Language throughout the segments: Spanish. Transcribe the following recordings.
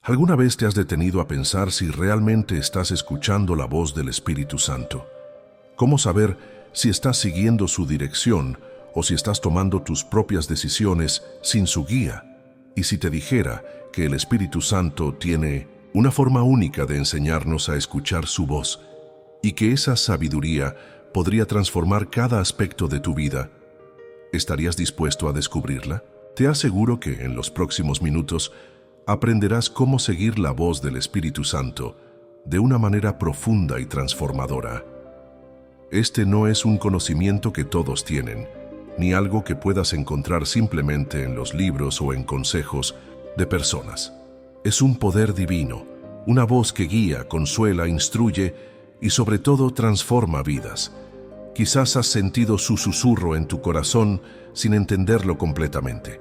¿Alguna vez te has detenido a pensar si realmente estás escuchando la voz del Espíritu Santo? ¿Cómo saber si estás siguiendo su dirección o si estás tomando tus propias decisiones sin su guía? Y si te dijera que el Espíritu Santo tiene una forma única de enseñarnos a escuchar su voz y que esa sabiduría podría transformar cada aspecto de tu vida, ¿estarías dispuesto a descubrirla? Te aseguro que en los próximos minutos aprenderás cómo seguir la voz del Espíritu Santo de una manera profunda y transformadora. Este no es un conocimiento que todos tienen, ni algo que puedas encontrar simplemente en los libros o en consejos de personas. Es un poder divino, una voz que guía, consuela, instruye y sobre todo transforma vidas. Quizás has sentido su susurro en tu corazón sin entenderlo completamente.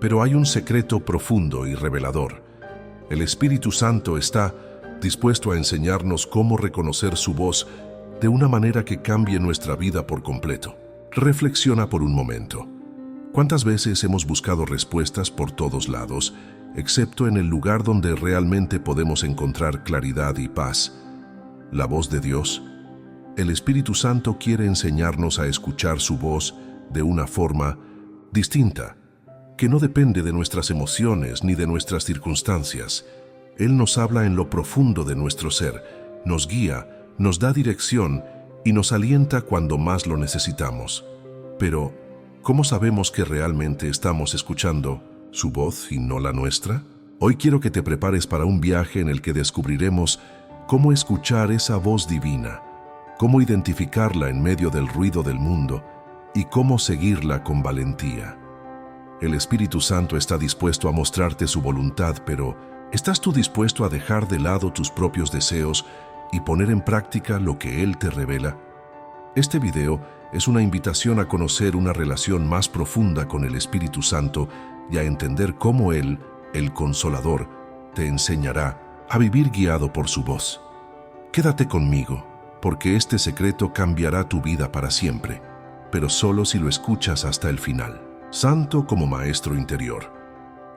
Pero hay un secreto profundo y revelador. El Espíritu Santo está dispuesto a enseñarnos cómo reconocer su voz de una manera que cambie nuestra vida por completo. Reflexiona por un momento. ¿Cuántas veces hemos buscado respuestas por todos lados, excepto en el lugar donde realmente podemos encontrar claridad y paz? La voz de Dios. El Espíritu Santo quiere enseñarnos a escuchar su voz de una forma distinta, que no depende de nuestras emociones ni de nuestras circunstancias. Él nos habla en lo profundo de nuestro ser, nos guía, nos da dirección y nos alienta cuando más lo necesitamos. Pero, ¿cómo sabemos que realmente estamos escuchando su voz y no la nuestra? Hoy quiero que te prepares para un viaje en el que descubriremos cómo escuchar esa voz divina, cómo identificarla en medio del ruido del mundo y cómo seguirla con valentía. El Espíritu Santo está dispuesto a mostrarte su voluntad, pero ¿estás tú dispuesto a dejar de lado tus propios deseos y poner en práctica lo que Él te revela? Este video es una invitación a conocer una relación más profunda con el Espíritu Santo y a entender cómo Él, el Consolador, te enseñará a vivir guiado por su voz. Quédate conmigo, porque este secreto cambiará tu vida para siempre, pero solo si lo escuchas hasta el final. Santo como maestro interior.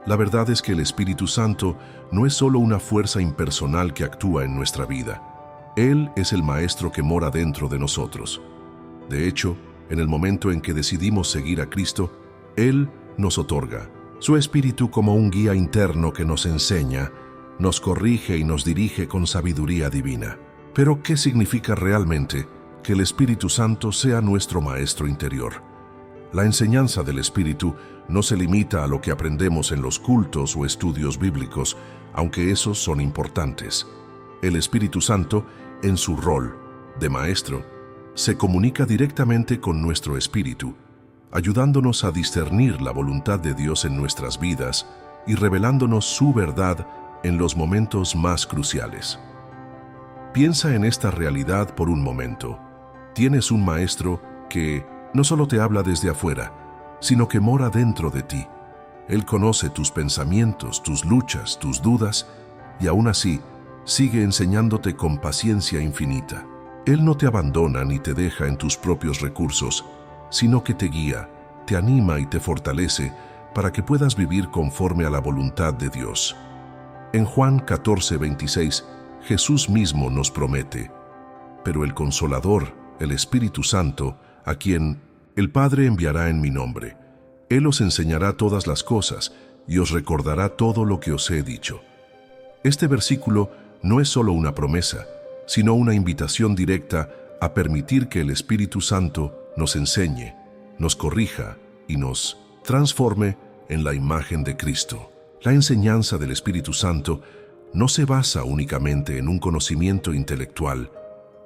La verdad es que el Espíritu Santo no es solo una fuerza impersonal que actúa en nuestra vida. Él es el maestro que mora dentro de nosotros. De hecho, en el momento en que decidimos seguir a Cristo, Él nos otorga su Espíritu como un guía interno que nos enseña, nos corrige y nos dirige con sabiduría divina. Pero, ¿qué significa realmente que el Espíritu Santo sea nuestro maestro interior? La enseñanza del Espíritu no se limita a lo que aprendemos en los cultos o estudios bíblicos, aunque esos son importantes. El Espíritu Santo, en su rol de maestro, se comunica directamente con nuestro espíritu, ayudándonos a discernir la voluntad de Dios en nuestras vidas y revelándonos su verdad en los momentos más cruciales. Piensa en esta realidad por un momento. Tienes un maestro que no solo te habla desde afuera, sino que mora dentro de ti. Él conoce tus pensamientos, tus luchas, tus dudas, y aún así, sigue enseñándote con paciencia infinita. Él no te abandona ni te deja en tus propios recursos, sino que te guía, te anima y te fortalece para que puedas vivir conforme a la voluntad de Dios. En Juan 14:26, Jesús mismo nos promete: pero el Consolador, el Espíritu Santo, a quien el Padre enviará en mi nombre, Él os enseñará todas las cosas y os recordará todo lo que os he dicho. Este versículo no es solo una promesa, sino una invitación directa a permitir que el Espíritu Santo nos enseñe, nos corrija y nos transforme en la imagen de Cristo. La enseñanza del Espíritu Santo no se basa únicamente en un conocimiento intelectual.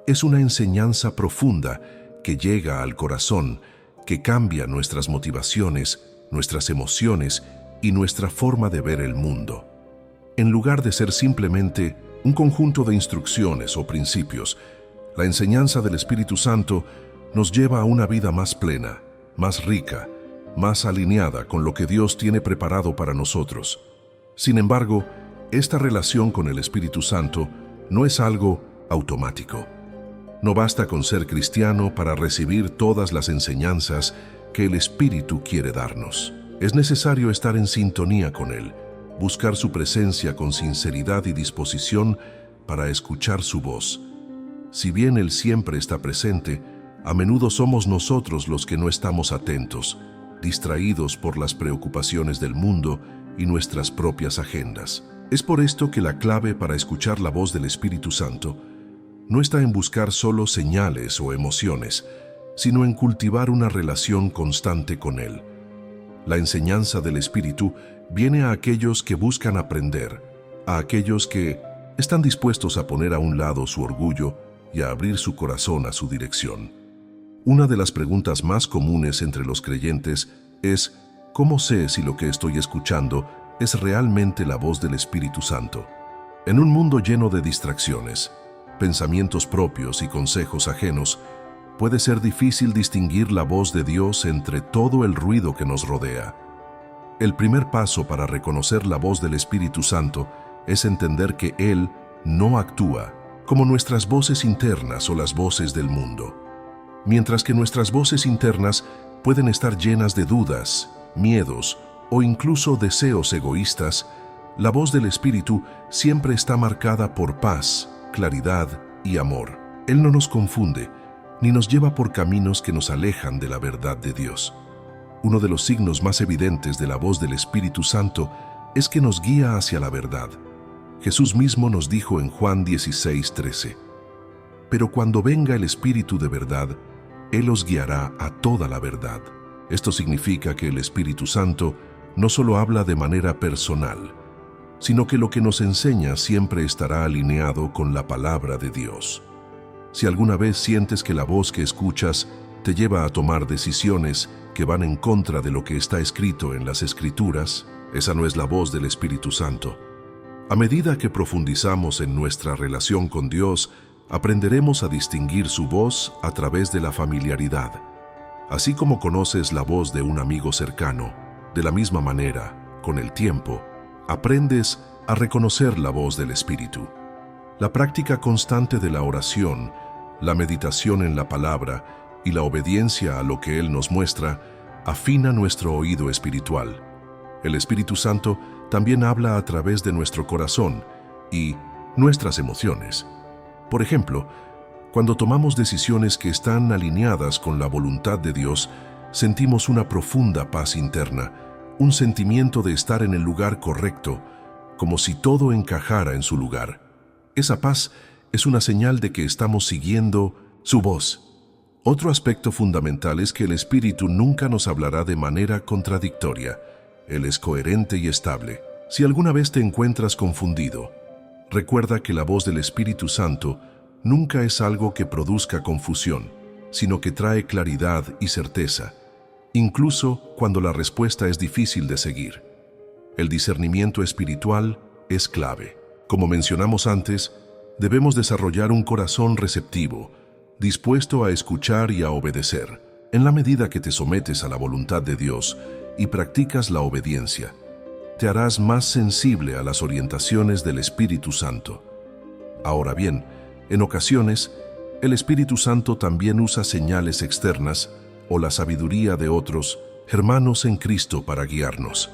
Es una enseñanza profunda que llega al corazón, que cambia nuestras motivaciones, nuestras emociones y nuestra forma de ver el mundo. En lugar de ser simplemente un conjunto de instrucciones o principios, la enseñanza del Espíritu Santo nos lleva a una vida más plena, más rica, más alineada con lo que Dios tiene preparado para nosotros. Sin embargo, esta relación con el Espíritu Santo no es algo automático. No basta con ser cristiano para recibir todas las enseñanzas que el Espíritu quiere darnos. Es necesario estar en sintonía con Él, buscar su presencia con sinceridad y disposición para escuchar su voz. Si bien Él siempre está presente, a menudo somos nosotros los que no estamos atentos, distraídos por las preocupaciones del mundo y nuestras propias agendas. Es por esto que la clave para escuchar la voz del Espíritu Santo no está en buscar solo señales o emociones, sino en cultivar una relación constante con Él. La enseñanza del Espíritu viene a aquellos que buscan aprender, a aquellos que están dispuestos a poner a un lado su orgullo y a abrir su corazón a su dirección. Una de las preguntas más comunes entre los creyentes es: ¿cómo sé si lo que estoy escuchando es realmente la voz del Espíritu Santo? En un mundo lleno de distracciones, pensamientos propios y consejos ajenos, puede ser difícil distinguir la voz de Dios entre todo el ruido que nos rodea. El primer paso para reconocer la voz del Espíritu Santo es entender que Él no actúa como nuestras voces internas o las voces del mundo. Mientras que nuestras voces internas pueden estar llenas de dudas, miedos o incluso deseos egoístas, la voz del Espíritu siempre está marcada por paz, claridad y amor. Él no nos confunde, ni nos lleva por caminos que nos alejan de la verdad de Dios. Uno de los signos más evidentes de la voz del Espíritu Santo es que nos guía hacia la verdad. Jesús mismo nos dijo en Juan 16:13: «Pero cuando venga el Espíritu de verdad, Él os guiará a toda la verdad». Esto significa que el Espíritu Santo no solo habla de manera personal, sino que lo que nos enseña siempre estará alineado con la palabra de Dios. Si alguna vez sientes que la voz que escuchas te lleva a tomar decisiones que van en contra de lo que está escrito en las Escrituras, esa no es la voz del Espíritu Santo. A medida que profundizamos en nuestra relación con Dios, aprenderemos a distinguir su voz a través de la familiaridad. Así como conoces la voz de un amigo cercano, de la misma manera, con el tiempo, aprendes a reconocer la voz del Espíritu. La práctica constante de la oración, la meditación en la palabra y la obediencia a lo que Él nos muestra afina nuestro oído espiritual. El Espíritu Santo también habla a través de nuestro corazón y nuestras emociones. Por ejemplo, cuando tomamos decisiones que están alineadas con la voluntad de Dios, sentimos una profunda paz interna, un sentimiento de estar en el lugar correcto, como si todo encajara en su lugar. Esa paz es una señal de que estamos siguiendo su voz. Otro aspecto fundamental es que el Espíritu nunca nos hablará de manera contradictoria. Él es coherente y estable. Si alguna vez te encuentras confundido, recuerda que la voz del Espíritu Santo nunca es algo que produzca confusión, sino que trae claridad y certeza, incluso cuando la respuesta es difícil de seguir. El discernimiento espiritual es clave. Como mencionamos antes, debemos desarrollar un corazón receptivo, dispuesto a escuchar y a obedecer. En la medida que te sometes a la voluntad de Dios y practicas la obediencia, te harás más sensible a las orientaciones del Espíritu Santo. Ahora bien, en ocasiones, el Espíritu Santo también usa señales externas o la sabiduría de otros hermanos en Cristo para guiarnos.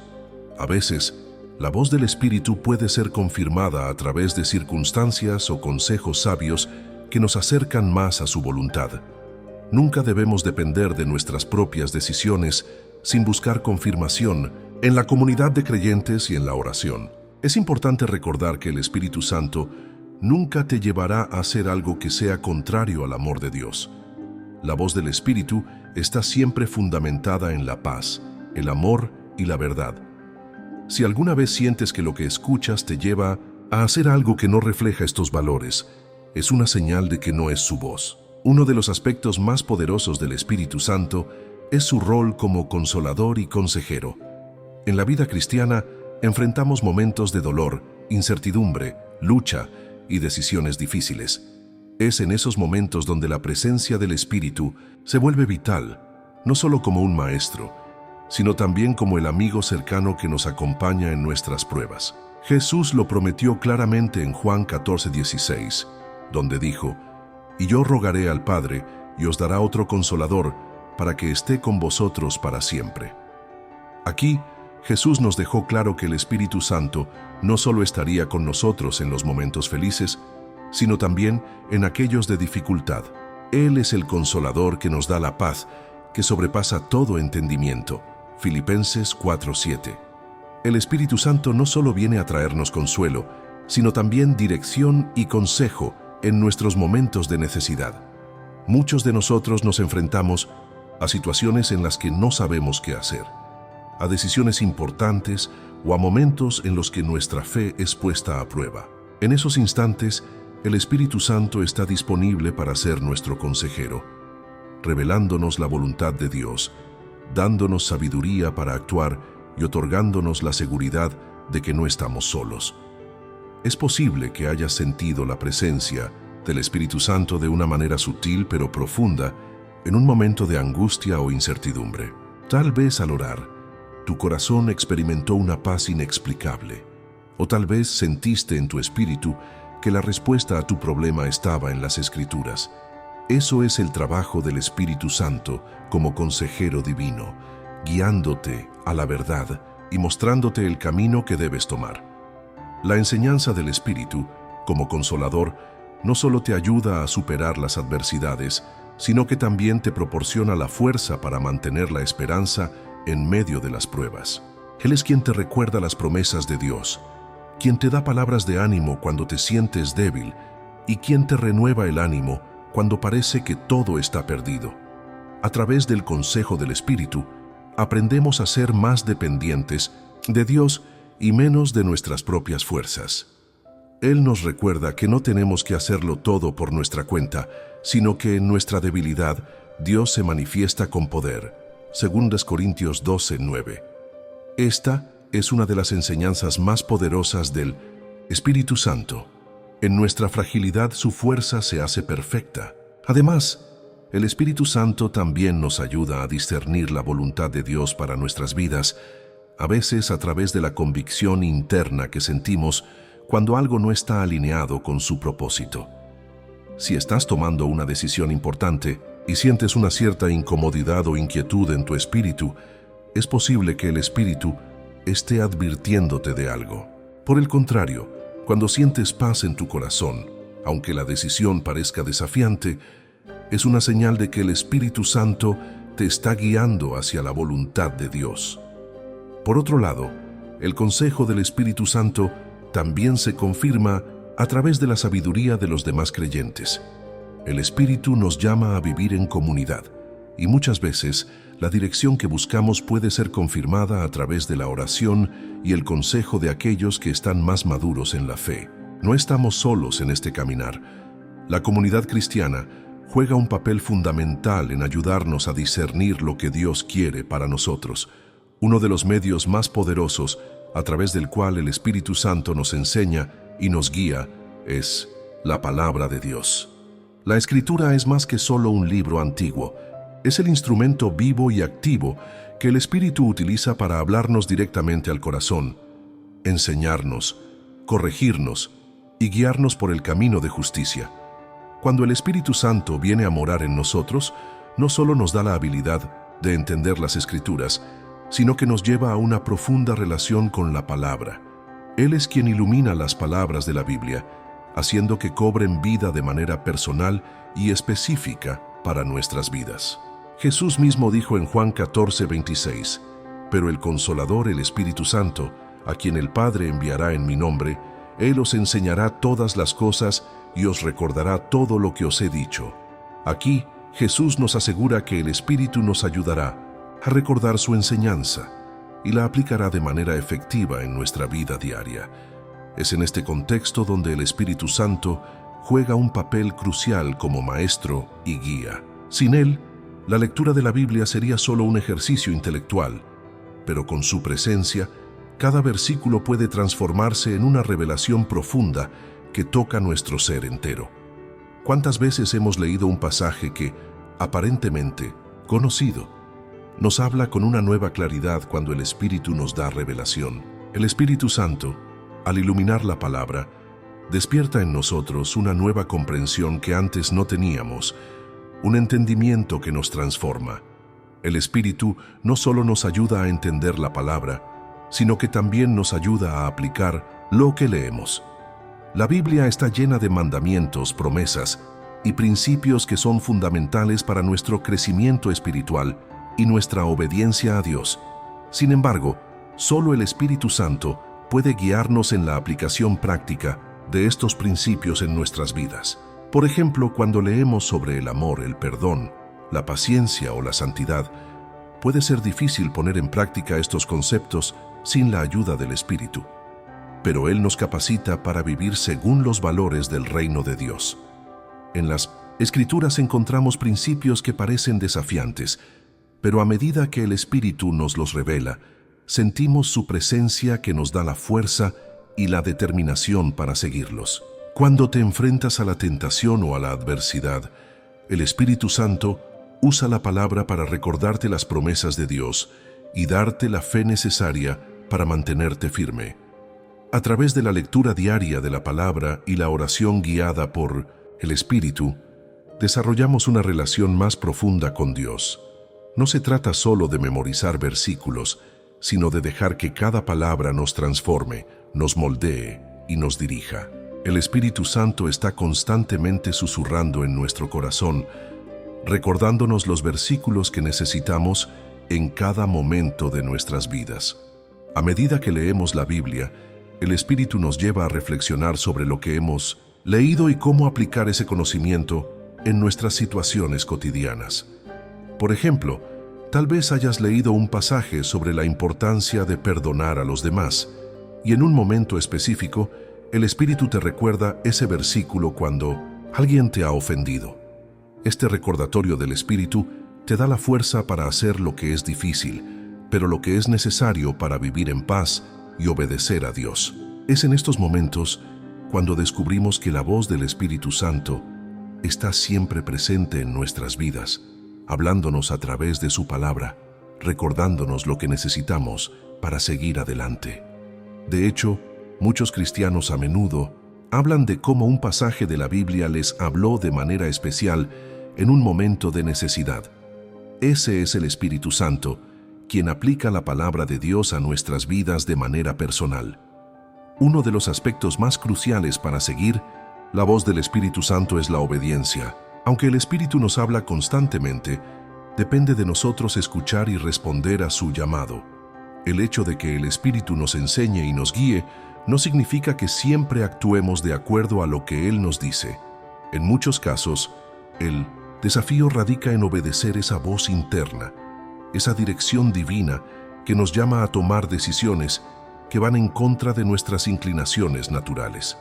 A veces, la voz del Espíritu puede ser confirmada a través de circunstancias o consejos sabios que nos acercan más a su voluntad. Nunca debemos depender de nuestras propias decisiones sin buscar confirmación en la comunidad de creyentes y en la oración. Es importante recordar que el Espíritu Santo nunca te llevará a hacer algo que sea contrario al amor de Dios. La voz del Espíritu está siempre fundamentada en la paz, el amor y la verdad. Si alguna vez sientes que lo que escuchas te lleva a hacer algo que no refleja estos valores, es una señal de que no es su voz. Uno de los aspectos más poderosos del Espíritu Santo es su rol como consolador y consejero. En la vida cristiana enfrentamos momentos de dolor, incertidumbre, lucha y decisiones difíciles. Es en esos momentos donde la presencia del Espíritu se vuelve vital, no solo como un maestro, sino también como el amigo cercano que nos acompaña en nuestras pruebas. Jesús lo prometió claramente en Juan 14:16, donde dijo: «Y yo rogaré al Padre, y os dará otro consolador, para que esté con vosotros para siempre». Aquí, Jesús nos dejó claro que el Espíritu Santo no solo estaría con nosotros en los momentos felices, sino también en aquellos de dificultad. Él es el consolador que nos da la paz, que sobrepasa todo entendimiento. Filipenses 4:7. El Espíritu Santo no solo viene a traernos consuelo, sino también dirección y consejo en nuestros momentos de necesidad. Muchos de nosotros nos enfrentamos a situaciones en las que no sabemos qué hacer, a decisiones importantes o a momentos en los que nuestra fe es puesta a prueba. En esos instantes, el Espíritu Santo está disponible para ser nuestro consejero, revelándonos la voluntad de Dios, dándonos sabiduría para actuar y otorgándonos la seguridad de que no estamos solos. Es posible que hayas sentido la presencia del Espíritu Santo de una manera sutil pero profunda en un momento de angustia o incertidumbre. Tal vez al orar, tu corazón experimentó una paz inexplicable, o tal vez sentiste en tu espíritu que la respuesta a tu problema estaba en las Escrituras. Eso es el trabajo del Espíritu Santo como consejero divino, guiándote a la verdad y mostrándote el camino que debes tomar. La enseñanza del Espíritu, como consolador, no solo te ayuda a superar las adversidades, sino que también te proporciona la fuerza para mantener la esperanza en medio de las pruebas. Él es quien te recuerda las promesas de Dios, quien te da palabras de ánimo cuando te sientes débil y quien te renueva el ánimo cuando parece que todo está perdido. A través del consejo del Espíritu, aprendemos a ser más dependientes de Dios y menos de nuestras propias fuerzas. Él nos recuerda que no tenemos que hacerlo todo por nuestra cuenta, sino que en nuestra debilidad Dios se manifiesta con poder. 2 Corintios 12:9. Esta es una de las enseñanzas más poderosas del Espíritu Santo. En nuestra fragilidad su fuerza se hace perfecta. Además, el Espíritu Santo también nos ayuda a discernir la voluntad de Dios para nuestras vidas, a veces a través de la convicción interna que sentimos cuando algo no está alineado con su propósito. Si estás tomando una decisión importante y sientes una cierta incomodidad o inquietud en tu espíritu, es posible que el Espíritu esté advirtiéndote de algo. Por el contrario, cuando sientes paz en tu corazón, aunque la decisión parezca desafiante, es una señal de que el Espíritu Santo te está guiando hacia la voluntad de Dios. Por otro lado, el consejo del Espíritu Santo también se confirma a través de la sabiduría de los demás creyentes. El Espíritu nos llama a vivir en comunidad, y muchas veces la dirección que buscamos puede ser confirmada a través de la oración y el consejo de aquellos que están más maduros en la fe. No estamos solos en este caminar. La comunidad cristiana juega un papel fundamental en ayudarnos a discernir lo que Dios quiere para nosotros. Uno de los medios más poderosos a través del cual el Espíritu Santo nos enseña y nos guía es la palabra de Dios. La Escritura es más que solo un libro antiguo. Es el instrumento vivo y activo que el Espíritu utiliza para hablarnos directamente al corazón, enseñarnos, corregirnos y guiarnos por el camino de justicia. Cuando el Espíritu Santo viene a morar en nosotros, no solo nos da la habilidad de entender las Escrituras, sino que nos lleva a una profunda relación con la palabra. Él es quien ilumina las palabras de la Biblia, haciendo que cobren vida de manera personal y específica para nuestras vidas. Jesús mismo dijo en Juan 14:26, «Pero el Consolador, el Espíritu Santo, a quien el Padre enviará en mi nombre, Él os enseñará todas las cosas y os recordará todo lo que os he dicho». Aquí, Jesús nos asegura que el Espíritu nos ayudará a recordar su enseñanza y la aplicará de manera efectiva en nuestra vida diaria. Es en este contexto donde el Espíritu Santo juega un papel crucial como maestro y guía. Sin él, la lectura de la Biblia sería solo un ejercicio intelectual, pero con su presencia, cada versículo puede transformarse en una revelación profunda que toca nuestro ser entero. ¿Cuántas veces hemos leído un pasaje que, aparentemente conocido, nos habla con una nueva claridad cuando el Espíritu nos da revelación? El Espíritu Santo, al iluminar la palabra, despierta en nosotros una nueva comprensión que antes no teníamos, un entendimiento que nos transforma. El Espíritu no solo nos ayuda a entender la palabra, sino que también nos ayuda a aplicar lo que leemos. La Biblia está llena de mandamientos, promesas y principios que son fundamentales para nuestro crecimiento espiritual y nuestra obediencia a Dios. Sin embargo, solo el Espíritu Santo puede guiarnos en la aplicación práctica de estos principios en nuestras vidas. Por ejemplo, cuando leemos sobre el amor, el perdón, la paciencia o la santidad, puede ser difícil poner en práctica estos conceptos sin la ayuda del Espíritu. Pero Él nos capacita para vivir según los valores del reino de Dios. En las Escrituras encontramos principios que parecen desafiantes, pero a medida que el Espíritu nos los revela, sentimos su presencia que nos da la fuerza y la determinación para seguirlos. Cuando te enfrentas a la tentación o a la adversidad, el Espíritu Santo usa la palabra para recordarte las promesas de Dios y darte la fe necesaria para mantenerte firme. A través de la lectura diaria de la palabra y la oración guiada por el Espíritu, desarrollamos una relación más profunda con Dios. No se trata solo de memorizar versículos, sino de dejar que cada palabra nos transforme, nos moldee y nos dirija. El Espíritu Santo está constantemente susurrando en nuestro corazón, recordándonos los versículos que necesitamos en cada momento de nuestras vidas. A medida que leemos la Biblia, el Espíritu nos lleva a reflexionar sobre lo que hemos leído y cómo aplicar ese conocimiento en nuestras situaciones cotidianas. Por ejemplo, tal vez hayas leído un pasaje sobre la importancia de perdonar a los demás, y en un momento específico, el Espíritu te recuerda ese versículo cuando alguien te ha ofendido. Este recordatorio del Espíritu te da la fuerza para hacer lo que es difícil, pero lo que es necesario para vivir en paz y obedecer a Dios. Es en estos momentos cuando descubrimos que la voz del Espíritu Santo está siempre presente en nuestras vidas, hablándonos a través de su palabra, recordándonos lo que necesitamos para seguir adelante. De hecho, muchos cristianos a menudo hablan de cómo un pasaje de la Biblia les habló de manera especial en un momento de necesidad. Ese es el Espíritu Santo, quien aplica la palabra de Dios a nuestras vidas de manera personal. Uno de los aspectos más cruciales para seguir la voz del Espíritu Santo es la obediencia. Aunque el Espíritu nos habla constantemente, depende de nosotros escuchar y responder a su llamado. El hecho de que el Espíritu nos enseñe y nos guíe no significa que siempre actuemos de acuerdo a lo que Él nos dice. En muchos casos, el desafío radica en obedecer esa voz interna, esa dirección divina que nos llama a tomar decisiones que van en contra de nuestras inclinaciones naturales.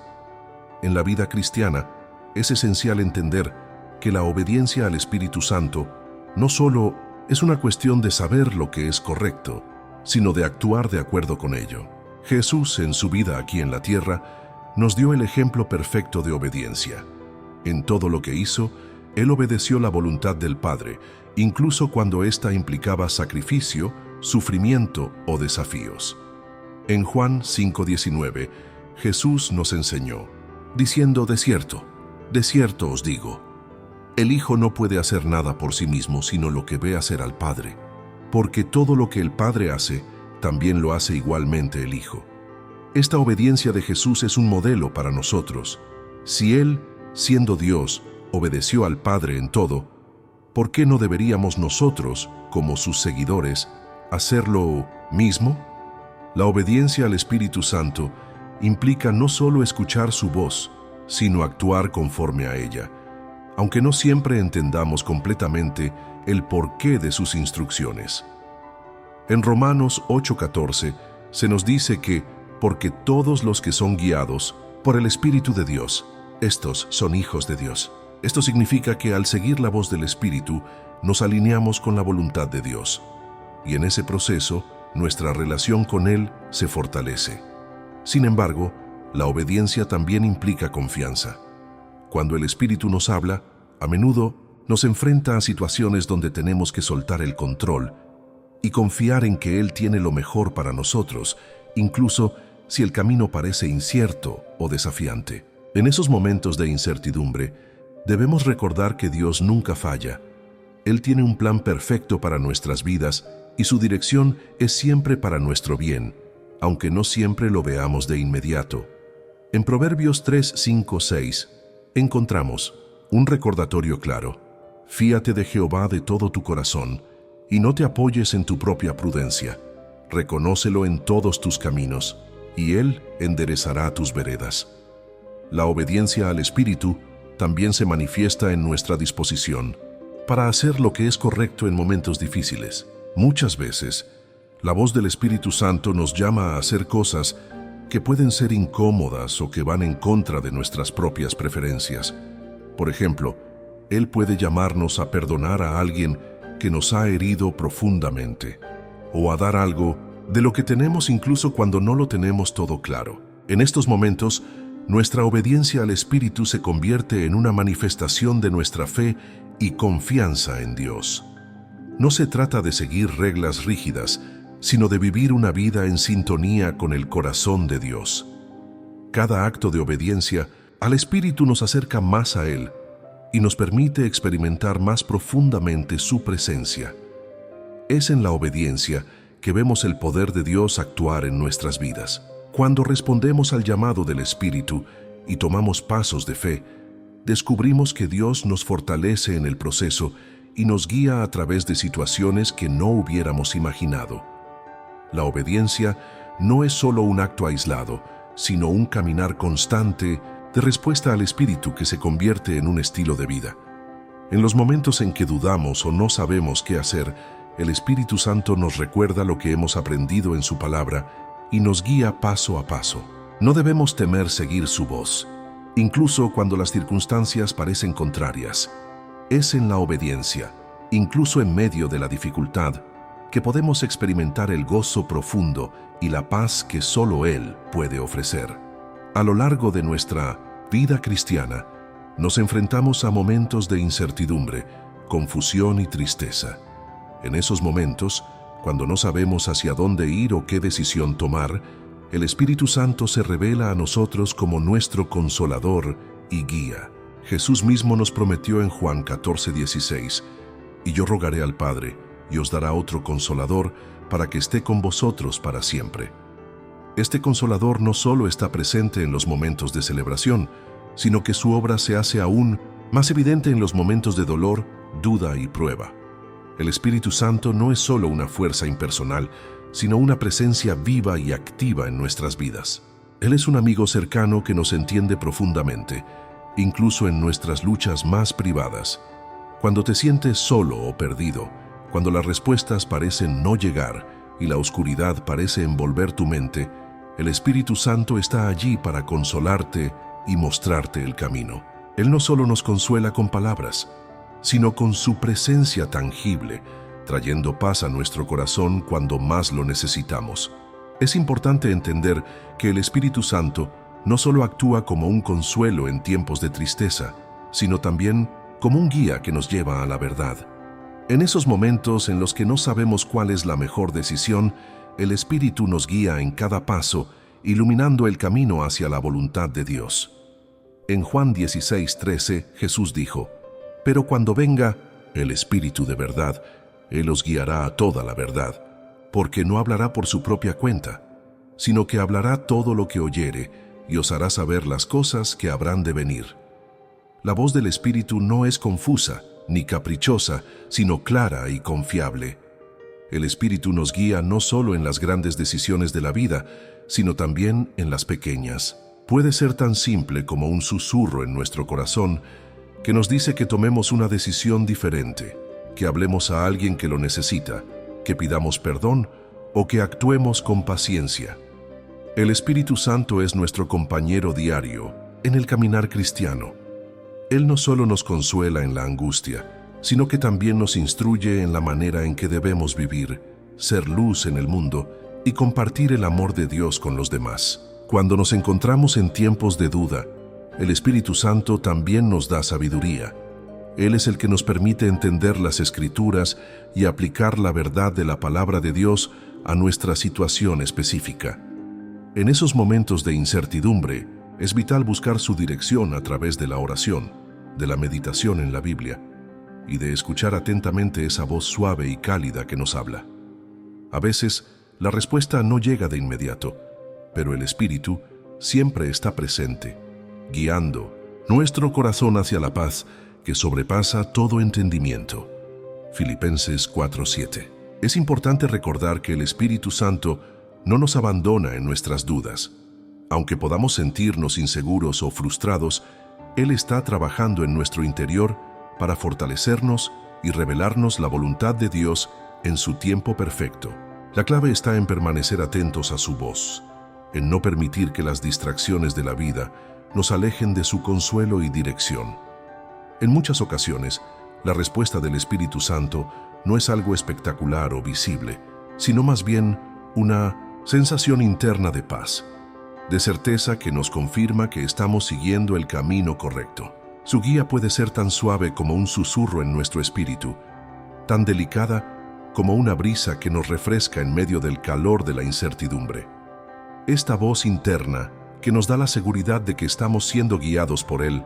En la vida cristiana, es esencial entender que la obediencia al Espíritu Santo no solo es una cuestión de saber lo que es correcto, sino de actuar de acuerdo con ello. Jesús, en su vida aquí en la tierra, nos dio el ejemplo perfecto de obediencia. En todo lo que hizo, Él obedeció la voluntad del Padre, incluso cuando ésta implicaba sacrificio, sufrimiento o desafíos. En Juan 5:19, Jesús nos enseñó, diciendo: de cierto os digo, el Hijo no puede hacer nada por sí mismo sino lo que ve hacer al Padre, porque todo lo que el Padre hace, también lo hace igualmente el Hijo. Esta obediencia de Jesús es un modelo para nosotros. Si Él, siendo Dios, obedeció al Padre en todo, ¿por qué no deberíamos nosotros, como sus seguidores, hacer lo mismo? La obediencia al Espíritu Santo implica no solo escuchar su voz, sino actuar conforme a ella, aunque no siempre entendamos completamente el porqué de sus instrucciones. En Romanos 8:14 se nos dice que, porque todos los que son guiados por el Espíritu de Dios, estos son hijos de Dios. Esto significa que al seguir la voz del Espíritu, nos alineamos con la voluntad de Dios, y en ese proceso, nuestra relación con Él se fortalece. Sin embargo, la obediencia también implica confianza. Cuando el Espíritu nos habla, a menudo nos enfrenta a situaciones donde tenemos que soltar el control y confiar en que Él tiene lo mejor para nosotros, incluso si el camino parece incierto o desafiante. En esos momentos de incertidumbre, debemos recordar que Dios nunca falla. Él tiene un plan perfecto para nuestras vidas y su dirección es siempre para nuestro bien, aunque no siempre lo veamos de inmediato. En Proverbios 3, 5, 6 encontramos un recordatorio claro. Fíate de Jehová de todo tu corazón, y no te apoyes en tu propia prudencia. Reconócelo en todos tus caminos, y Él enderezará tus veredas. La obediencia al Espíritu también se manifiesta en nuestra disposición para hacer lo que es correcto en momentos difíciles. Muchas veces, la voz del Espíritu Santo nos llama a hacer cosas que pueden ser incómodas o que van en contra de nuestras propias preferencias. Por ejemplo, Él puede llamarnos a perdonar a alguien que nos ha herido profundamente, o a dar algo de lo que tenemos incluso cuando no lo tenemos todo claro. En estos momentos, nuestra obediencia al Espíritu se convierte en una manifestación de nuestra fe y confianza en Dios. No se trata de seguir reglas rígidas, sino de vivir una vida en sintonía con el corazón de Dios. Cada acto de obediencia al Espíritu nos acerca más a Él y nos permite experimentar más profundamente su presencia. Es en la obediencia que vemos el poder de Dios actuar en nuestras vidas. Cuando respondemos al llamado del Espíritu y tomamos pasos de fe, descubrimos que Dios nos fortalece en el proceso y nos guía a través de situaciones que no hubiéramos imaginado. La obediencia no es solo un acto aislado, sino un caminar constante de respuesta al Espíritu que se convierte en un estilo de vida. En los momentos en que dudamos o no sabemos qué hacer, el Espíritu Santo nos recuerda lo que hemos aprendido en su palabra y nos guía paso a paso. No debemos temer seguir su voz, incluso cuando las circunstancias parecen contrarias. Es en la obediencia, incluso en medio de la dificultad, que podemos experimentar el gozo profundo y la paz que solo Él puede ofrecer. A lo largo de nuestra vida cristiana, nos enfrentamos a momentos de incertidumbre, confusión y tristeza. En esos momentos, cuando no sabemos hacia dónde ir o qué decisión tomar, el Espíritu Santo se revela a nosotros como nuestro consolador y guía. Jesús mismo nos prometió en Juan 14:16, «Y yo rogaré al Padre, y os dará otro consolador, para que esté con vosotros para siempre». Este consolador no solo está presente en los momentos de celebración, sino que su obra se hace aún más evidente en los momentos de dolor, duda y prueba. El Espíritu Santo no es solo una fuerza impersonal, sino una presencia viva y activa en nuestras vidas. Él es un amigo cercano que nos entiende profundamente, incluso en nuestras luchas más privadas. Cuando te sientes solo o perdido, cuando las respuestas parecen no llegar y la oscuridad parece envolver tu mente, el Espíritu Santo está allí para consolarte y mostrarte el camino. Él no solo nos consuela con palabras, sino con su presencia tangible, trayendo paz a nuestro corazón cuando más lo necesitamos. Es importante entender que el Espíritu Santo no solo actúa como un consuelo en tiempos de tristeza, sino también como un guía que nos lleva a la verdad. En esos momentos en los que no sabemos cuál es la mejor decisión, el Espíritu nos guía en cada paso, iluminando el camino hacia la voluntad de Dios. En Juan 16:13, Jesús dijo, «Pero cuando venga el Espíritu de verdad, Él os guiará a toda la verdad, porque no hablará por su propia cuenta, sino que hablará todo lo que oyere y os hará saber las cosas que habrán de venir». La voz del Espíritu no es confusa ni caprichosa, sino clara y confiable. El Espíritu nos guía no solo en las grandes decisiones de la vida, sino también en las pequeñas. Puede ser tan simple como un susurro en nuestro corazón que nos dice que tomemos una decisión diferente, que hablemos a alguien que lo necesita, que pidamos perdón o que actuemos con paciencia. El Espíritu Santo es nuestro compañero diario en el caminar cristiano. Él no solo nos consuela en la angustia, sino que también nos instruye en la manera en que debemos vivir, ser luz en el mundo y compartir el amor de Dios con los demás. Cuando nos encontramos en tiempos de duda, el Espíritu Santo también nos da sabiduría. Él es el que nos permite entender las Escrituras y aplicar la verdad de la palabra de Dios a nuestra situación específica. En esos momentos de incertidumbre, es vital buscar su dirección a través de la oración, de la meditación en la Biblia y de escuchar atentamente esa voz suave y cálida que nos habla. A veces, La respuesta no llega de inmediato, pero el Espíritu siempre está presente, guiando nuestro corazón hacia la paz que sobrepasa todo entendimiento. Filipenses 4:7. Es importante recordar que el Espíritu Santo no nos abandona en nuestras dudas. Aunque podamos sentirnos inseguros o frustrados, Él está trabajando en nuestro interior para fortalecernos y revelarnos la voluntad de Dios en su tiempo perfecto. La clave está en permanecer atentos a su voz, en no permitir que las distracciones de la vida nos alejen de su consuelo y dirección. En muchas ocasiones, la respuesta del Espíritu Santo no es algo espectacular o visible, sino más bien una sensación interna de paz, de certeza que nos confirma que estamos siguiendo el camino correcto. Su guía puede ser tan suave como un susurro en nuestro espíritu, tan delicada como una brisa que nos refresca en medio del calor de la incertidumbre. Esta voz interna, que nos da la seguridad de que estamos siendo guiados por Él,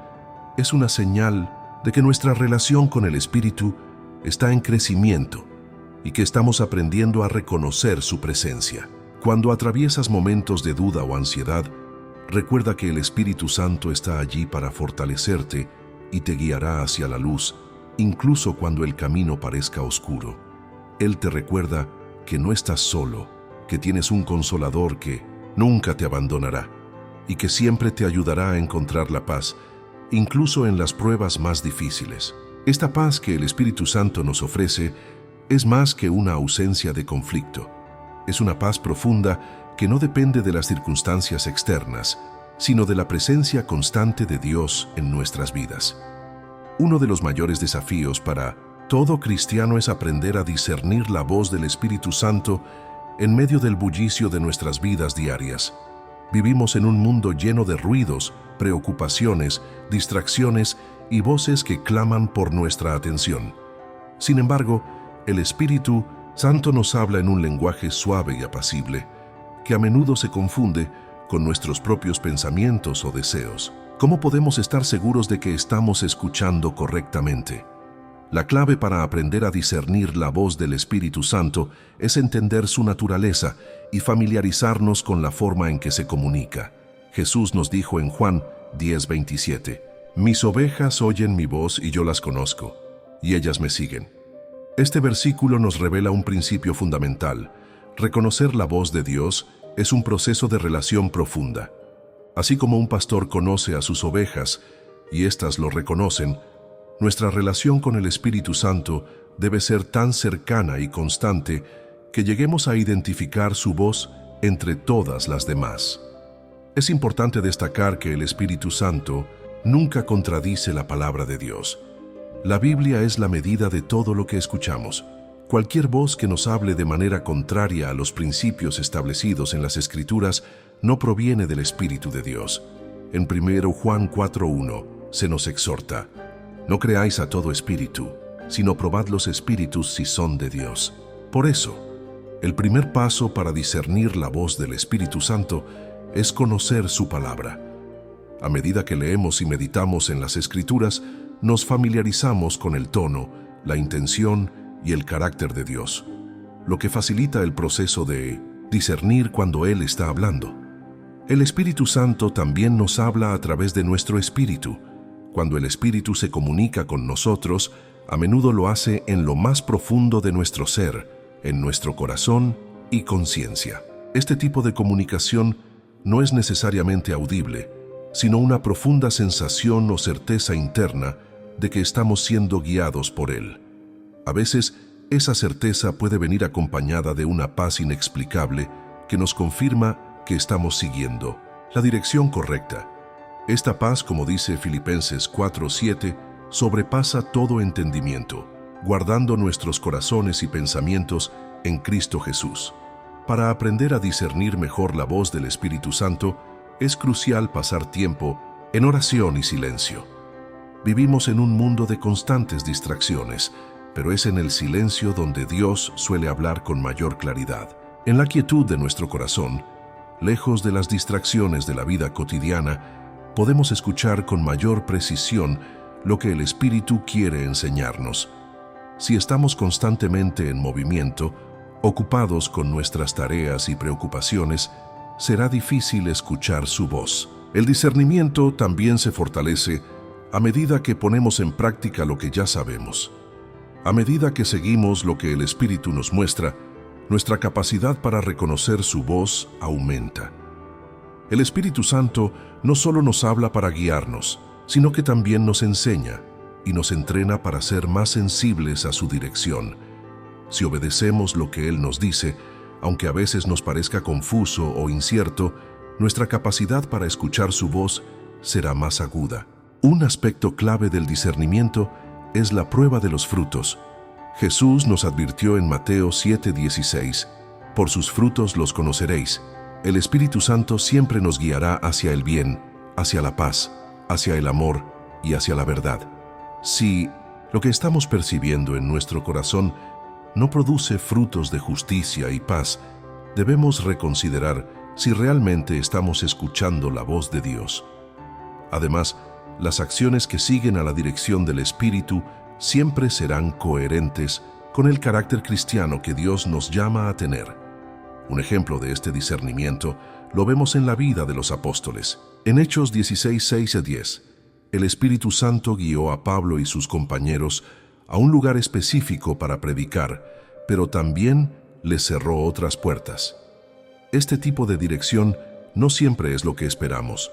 es una señal de que nuestra relación con el Espíritu está en crecimiento y que estamos aprendiendo a reconocer su presencia. Cuando atraviesas momentos de duda o ansiedad, recuerda que el Espíritu Santo está allí para fortalecerte y te guiará hacia la luz, incluso cuando el camino parezca oscuro. Él te recuerda que no estás solo, que tienes un consolador que nunca te abandonará y que siempre te ayudará a encontrar la paz, incluso en las pruebas más difíciles. Esta paz que el Espíritu Santo nos ofrece es más que una ausencia de conflicto. Es una paz profunda que no depende de las circunstancias externas, sino de la presencia constante de Dios en nuestras vidas. Uno de los mayores desafíos para todo cristiano es aprender a discernir la voz del Espíritu Santo en medio del bullicio de nuestras vidas diarias. Vivimos en un mundo lleno de ruidos, preocupaciones, distracciones y voces que claman por nuestra atención. Sin embargo, el Espíritu Santo nos habla en un lenguaje suave y apacible, que a menudo se confunde con nuestros propios pensamientos o deseos. ¿Cómo podemos estar seguros de que estamos escuchando correctamente? La clave para aprender a discernir la voz del Espíritu Santo es entender su naturaleza y familiarizarnos con la forma en que se comunica. Jesús nos dijo en Juan 10:27, «Mis ovejas oyen mi voz y yo las conozco, y ellas me siguen». Este versículo nos revela un principio fundamental. Reconocer la voz de Dios es un proceso de relación profunda. Así como un pastor conoce a sus ovejas y éstas lo reconocen, nuestra relación con el Espíritu Santo debe ser tan cercana y constante que lleguemos a identificar su voz entre todas las demás. Es importante destacar que el Espíritu Santo nunca contradice la palabra de Dios. La Biblia es la medida de todo lo que escuchamos. Cualquier voz que nos hable de manera contraria a los principios establecidos en las Escrituras no proviene del Espíritu de Dios. En 1 Juan 4:1 se nos exhorta: «No creáis a todo espíritu, sino probad los espíritus si son de Dios». Por eso, el primer paso para discernir la voz del Espíritu Santo es conocer su palabra. A medida que leemos y meditamos en las Escrituras, nos familiarizamos con el tono, la intención y el carácter de Dios, lo que facilita el proceso de discernir cuando Él está hablando. El Espíritu Santo también nos habla a través de nuestro espíritu. Cuando el Espíritu se comunica con nosotros, a menudo lo hace en lo más profundo de nuestro ser, en nuestro corazón y conciencia. Este tipo de comunicación no es necesariamente audible, sino una profunda sensación o certeza interna de que estamos siendo guiados por Él. A veces, esa certeza puede venir acompañada de una paz inexplicable que nos confirma que estamos siguiendo la dirección correcta. Esta paz, como dice Filipenses 4:7, sobrepasa todo entendimiento, guardando nuestros corazones y pensamientos en Cristo Jesús. Para aprender a discernir mejor la voz del Espíritu Santo, es crucial pasar tiempo en oración y silencio. Vivimos en un mundo de constantes distracciones, pero es en el silencio donde Dios suele hablar con mayor claridad. En la quietud de nuestro corazón, lejos de las distracciones de la vida cotidiana, podemos escuchar con mayor precisión lo que el Espíritu quiere enseñarnos. Si estamos constantemente en movimiento, Ocupados con nuestras tareas y preocupaciones, será difícil escuchar su voz. El discernimiento también se fortalece a medida que ponemos en práctica lo que ya sabemos. A medida que seguimos lo que el Espíritu nos muestra, nuestra capacidad para reconocer su voz aumenta. El Espíritu Santo no solo nos habla para guiarnos, sino que también nos enseña y nos entrena para ser más sensibles a su dirección. Si obedecemos lo que Él nos dice, aunque a veces nos parezca confuso o incierto, nuestra capacidad para escuchar su voz será más aguda. Un aspecto clave del discernimiento es la prueba de los frutos. Jesús nos advirtió en Mateo 7:16, «Por sus frutos los conoceréis». El Espíritu Santo siempre nos guiará hacia el bien, hacia la paz, hacia el amor y hacia la verdad. Si lo que estamos percibiendo en nuestro corazón no produce frutos de justicia y paz, debemos reconsiderar si realmente estamos escuchando la voz de Dios. Además, las acciones que siguen a la dirección del Espíritu siempre serán coherentes con el carácter cristiano que Dios nos llama a tener. Un ejemplo de este discernimiento lo vemos en la vida de los apóstoles. En Hechos 16:6-10, el Espíritu Santo guió a Pablo y sus compañeros a un lugar específico para predicar, pero también les cerró otras puertas. Este tipo de dirección no siempre es lo que esperamos,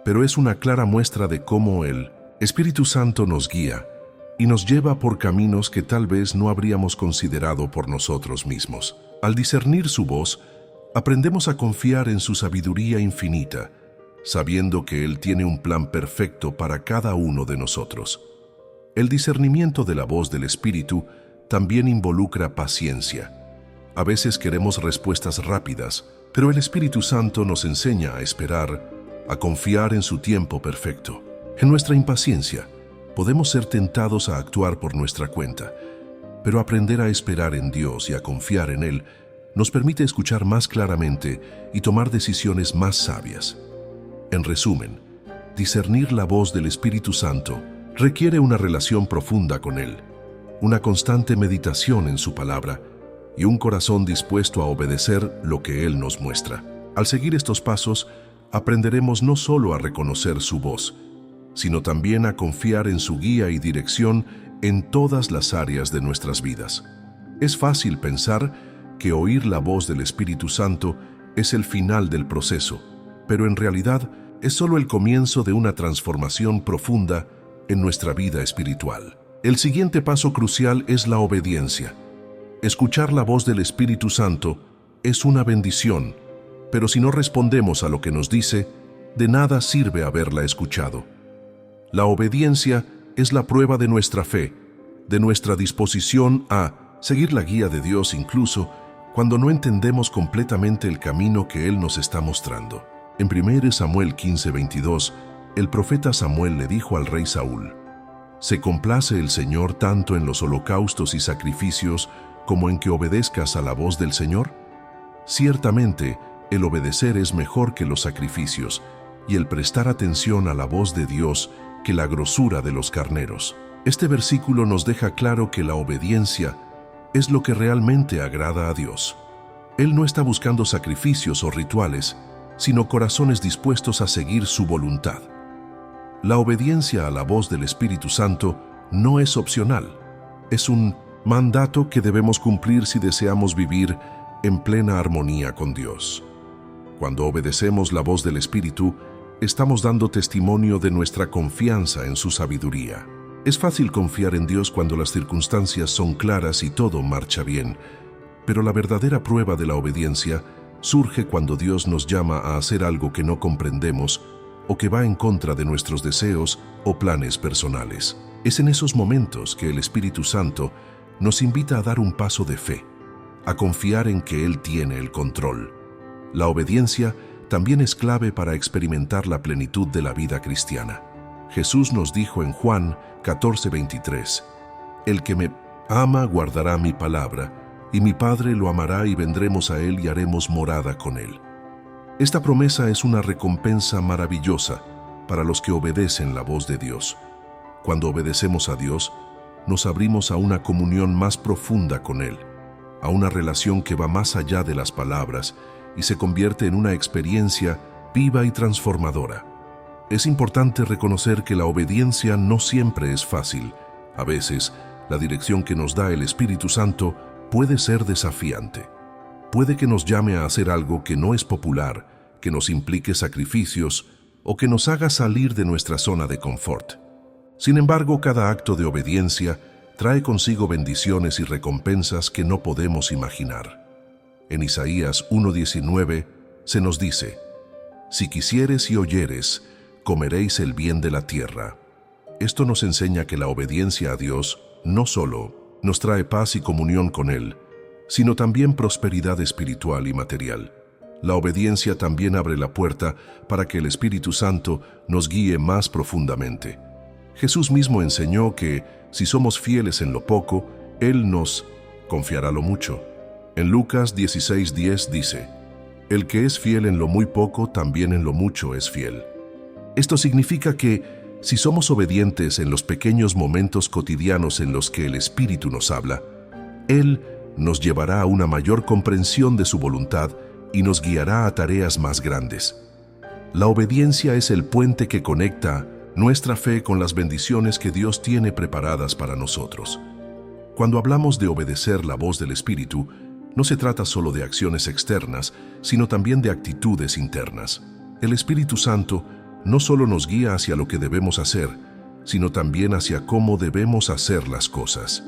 pero es una clara muestra de cómo el Espíritu Santo nos guía y nos lleva por caminos que tal vez no habríamos considerado por nosotros mismos. Al discernir su voz, aprendemos a confiar en su sabiduría infinita, sabiendo que Él tiene un plan perfecto para cada uno de nosotros. El discernimiento de la voz del Espíritu también involucra paciencia. A veces queremos respuestas rápidas, pero el Espíritu Santo nos enseña a esperar, a confiar en su tiempo perfecto. En nuestra impaciencia, podemos ser tentados a actuar por nuestra cuenta, pero aprender a esperar en Dios y a confiar en Él nos permite escuchar más claramente y tomar decisiones más sabias. En resumen, discernir la voz del Espíritu Santo requiere una relación profunda con Él, una constante meditación en su palabra y un corazón dispuesto a obedecer lo que Él nos muestra. Al seguir estos pasos, aprenderemos no solo a reconocer su voz, sino también a confiar en su guía y dirección en todas las áreas de nuestras vidas. Es fácil pensar que oír la voz del Espíritu Santo es el final del proceso, pero en realidad es solo el comienzo de una transformación profunda en nuestra vida espiritual. El siguiente paso crucial es la obediencia. Escuchar la voz del Espíritu Santo es una bendición, pero si no respondemos a lo que nos dice, de nada sirve haberla escuchado. La obediencia es la prueba de nuestra fe, de nuestra disposición a seguir la guía de Dios incluso cuando no entendemos completamente el camino que Él nos está mostrando. En 1 Samuel 15:22, el profeta Samuel le dijo al rey Saúl: «¿Se complace el Señor tanto en los holocaustos y sacrificios como en que obedezcas a la voz del Señor? Ciertamente, el obedecer es mejor que los sacrificios, y el prestar atención a la voz de Dios que la grosura de los carneros». Este versículo nos deja claro que la obediencia es lo que realmente agrada a Dios. Él no está buscando sacrificios o rituales, sino corazones dispuestos a seguir su voluntad. La obediencia a la voz del Espíritu Santo no es opcional, es un mandato que debemos cumplir si deseamos vivir en plena armonía con Dios. Cuando obedecemos la voz del Espíritu, estamos dando testimonio de nuestra confianza en su sabiduría. Es fácil confiar en Dios cuando las circunstancias son claras y todo marcha bien, pero la verdadera prueba de la obediencia surge cuando Dios nos llama a hacer algo que no comprendemos o que va en contra de nuestros deseos o planes personales. Es en esos momentos que el Espíritu Santo nos invita a dar un paso de fe, a confiar en que Él tiene el control. La obediencia también es clave para experimentar la plenitud de la vida cristiana. Jesús nos dijo en Juan 14:23, «El que me ama guardará mi palabra, y mi Padre lo amará y vendremos a Él y haremos morada con Él». Esta promesa es una recompensa maravillosa para los que obedecen la voz de Dios. Cuando obedecemos a Dios, nos abrimos a una comunión más profunda con Él. a una relación que va más allá de las palabras y se convierte en una experiencia viva y transformadora. Es importante reconocer que la obediencia no siempre es fácil. A veces, la dirección que nos da el Espíritu Santo puede ser desafiante. Puede que nos llame a hacer algo que no es popular, que nos implique sacrificios o que nos haga salir de nuestra zona de confort. Sin embargo, cada acto de obediencia trae consigo bendiciones y recompensas que no podemos imaginar. En Isaías 1:19 se nos dice: «Si quisieres y oyeres, comeréis el bien de la tierra». Esto nos enseña que la obediencia a Dios no solo nos trae paz y comunión con Él, sino también prosperidad espiritual y material. La obediencia también abre la puerta para que el Espíritu Santo nos guíe más profundamente. Jesús mismo enseñó que, si somos fieles en lo poco, Él nos confiará lo mucho. En Lucas 16:10 dice: «El que es fiel en lo muy poco, también en lo mucho es fiel». Esto significa que, si somos obedientes en los pequeños momentos cotidianos en los que el Espíritu nos habla, Él nos llevará a una mayor comprensión de su voluntad y nos guiará a tareas más grandes. La obediencia es el puente que conecta nuestra fe con las bendiciones que Dios tiene preparadas para nosotros. Cuando hablamos de obedecer la voz del Espíritu, no se trata solo de acciones externas, sino también de actitudes internas. El Espíritu Santo no solo nos guía hacia lo que debemos hacer, sino también hacia cómo debemos hacer las cosas.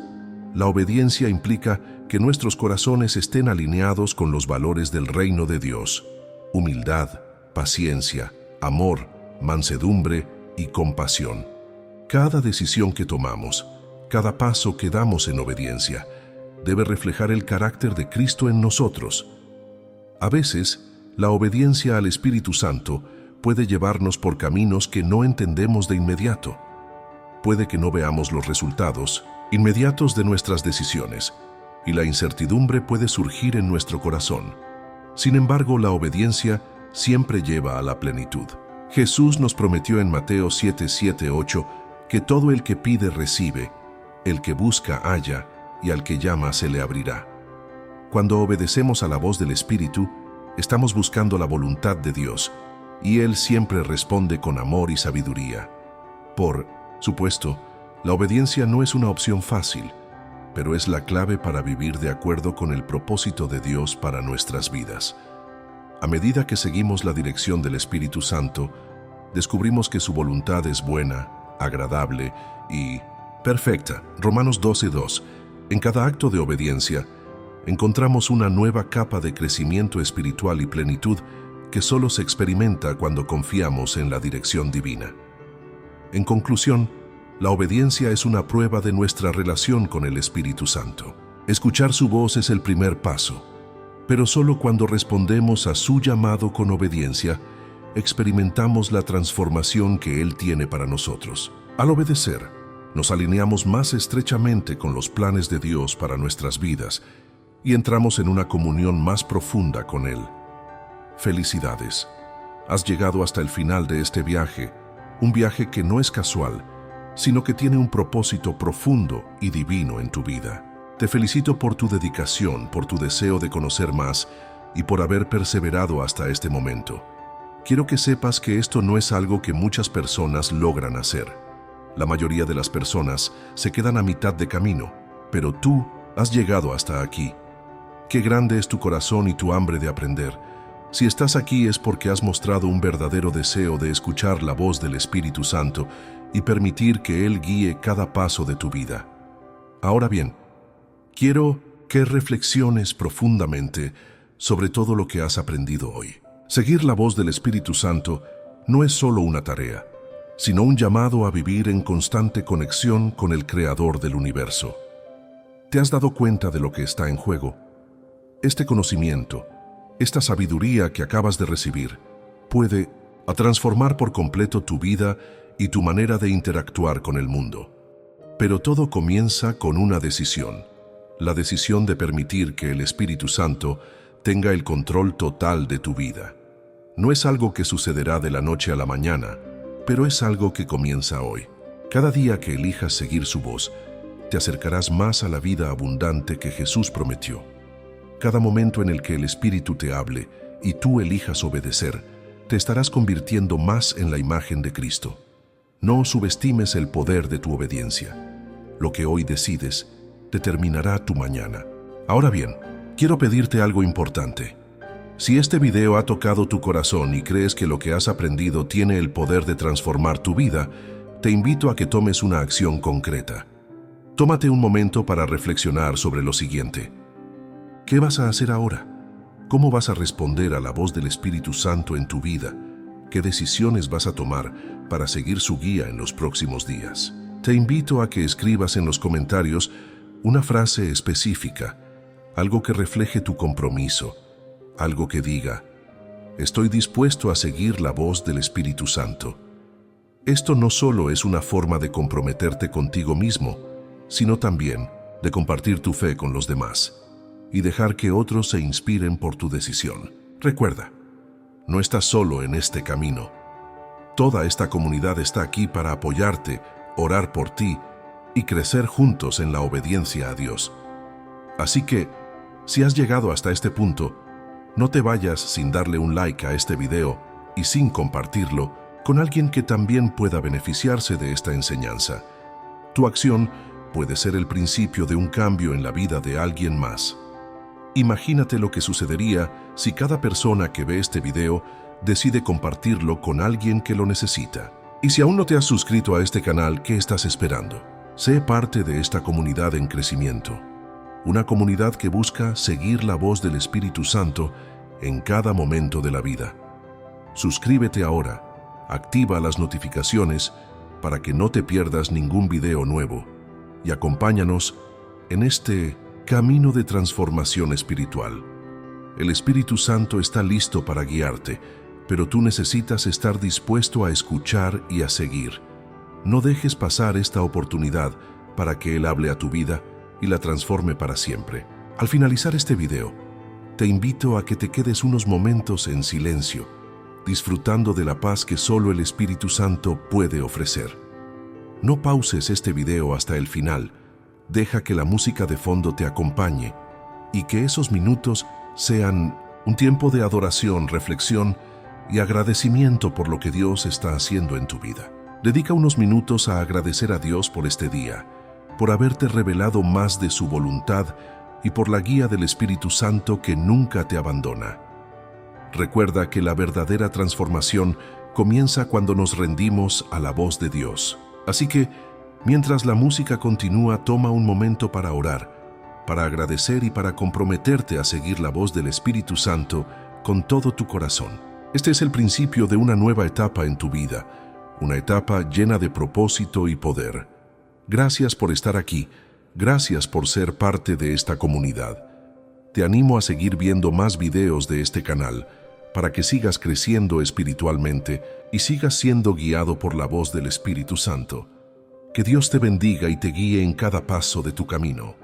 La obediencia implica que nuestros corazones estén alineados con los valores del reino de Dios: humildad, paciencia, amor, mansedumbre y compasión. Cada decisión que tomamos, cada paso que damos en obediencia, debe reflejar el carácter de Cristo en nosotros. A veces, la obediencia al Espíritu Santo puede llevarnos por caminos que no entendemos de inmediato. Puede que no veamos los resultados inmediatos de nuestras decisiones, y la incertidumbre puede surgir en nuestro corazón. Sin embargo, la obediencia siempre lleva a la plenitud. Jesús nos prometió en Mateo 7:7-8 que todo el que pide recibe, el que busca halla, y al que llama se le abrirá. Cuando obedecemos a la voz del Espíritu, estamos buscando la voluntad de Dios, y Él siempre responde con amor y sabiduría. Por supuesto, la obediencia no es una opción fácil, pero es la clave para vivir de acuerdo con el propósito de Dios para nuestras vidas. A medida que seguimos la dirección del Espíritu Santo, descubrimos que su voluntad es buena, agradable y perfecta. Romanos 12:2. En cada acto de obediencia, encontramos una nueva capa de crecimiento espiritual y plenitud que solo se experimenta cuando confiamos en la dirección divina. En conclusión, la obediencia es una prueba de nuestra relación con el Espíritu Santo. Escuchar su voz es el primer paso, pero solo cuando respondemos a su llamado con obediencia, experimentamos la transformación que Él tiene para nosotros. Al obedecer, nos alineamos más estrechamente con los planes de Dios para nuestras vidas y entramos en una comunión más profunda con Él. Felicidades. Has llegado hasta el final de este viaje, un viaje que no es casual, sino que tiene un propósito profundo y divino en tu vida. Te felicito por tu dedicación, por tu deseo de conocer más y por haber perseverado hasta este momento. Quiero que sepas que esto no es algo que muchas personas logran hacer. La mayoría de las personas se quedan a mitad de camino, pero tú has llegado hasta aquí. Qué grande es tu corazón y tu hambre de aprender. Si estás aquí es porque has mostrado un verdadero deseo de escuchar la voz del Espíritu Santo y permitir que Él guíe cada paso de tu vida. Ahora bien, quiero que reflexiones profundamente sobre todo lo que has aprendido hoy. Seguir la voz del Espíritu Santo no es solo una tarea, sino un llamado a vivir en constante conexión con el Creador del universo. ¿Te has dado cuenta de lo que está en juego? Este conocimiento, esta sabiduría que acabas de recibir, puede transformar por completo tu vida y tu manera de interactuar con el mundo. Pero todo comienza con una decisión, la decisión de permitir que el Espíritu Santo tenga el control total de tu vida. No es algo que sucederá de la noche a la mañana, pero es algo que comienza hoy. Cada día que elijas seguir su voz, te acercarás más a la vida abundante que Jesús prometió. Cada momento en el que el Espíritu te hable y tú elijas obedecer, te estarás convirtiendo más en la imagen de Cristo. No subestimes el poder de tu obediencia. Lo que hoy decides determinará tu mañana. Ahora bien, quiero pedirte algo importante. Si este video ha tocado tu corazón y crees que lo que has aprendido tiene el poder de transformar tu vida, te invito a que tomes una acción concreta. Tómate un momento para reflexionar sobre lo siguiente. ¿Qué vas a hacer ahora? ¿Cómo vas a responder a la voz del Espíritu Santo en tu vida? ¿Qué decisiones vas a tomar para seguir su guía en los próximos días? Te invito a que escribas en los comentarios una frase específica, algo que refleje tu compromiso, algo que diga: estoy dispuesto a seguir la voz del Espíritu Santo. Esto no solo es una forma de comprometerte contigo mismo, sino también de compartir tu fe con los demás y dejar que otros se inspiren por tu decisión. Recuerda, no estás solo en este camino. Toda esta comunidad está aquí para apoyarte, orar por ti y crecer juntos en la obediencia a Dios. Así que, si has llegado hasta este punto, no te vayas sin darle un like a este video y sin compartirlo con alguien que también pueda beneficiarse de esta enseñanza. Tu acción puede ser el principio de un cambio en la vida de alguien más. Imagínate lo que sucedería si cada persona que ve este video decide compartirlo con alguien que lo necesita. Y si aún no te has suscrito a este canal, ¿qué estás esperando? Sé parte de esta comunidad en crecimiento. Una comunidad que busca seguir la voz del Espíritu Santo en cada momento de la vida. Suscríbete ahora, activa las notificaciones para que no te pierdas ningún video nuevo y acompáñanos en este camino de transformación espiritual. El Espíritu Santo está listo para guiarte, pero tú necesitas estar dispuesto a escuchar y a seguir. No dejes pasar esta oportunidad para que Él hable a tu vida y la transforme para siempre. Al finalizar este video, te invito a que te quedes unos momentos en silencio, disfrutando de la paz que solo el Espíritu Santo puede ofrecer. No pauses este video hasta el final. Deja que la música de fondo te acompañe y que esos minutos sean un tiempo de adoración, reflexión y agradecimiento por lo que Dios está haciendo en tu vida. Dedica unos minutos a agradecer a Dios por este día, por haberte revelado más de su voluntad y por la guía del Espíritu Santo que nunca te abandona. Recuerda que la verdadera transformación comienza cuando nos rendimos a la voz de Dios. Así que, mientras la música continúa, toma un momento para orar, para agradecer y para comprometerte a seguir la voz del Espíritu Santo con todo tu corazón. Este es el principio de una nueva etapa en tu vida, una etapa llena de propósito y poder. Gracias por estar aquí, gracias por ser parte de esta comunidad. Te animo a seguir viendo más videos de este canal para que sigas creciendo espiritualmente y sigas siendo guiado por la voz del Espíritu Santo. Que Dios te bendiga y te guíe en cada paso de tu camino.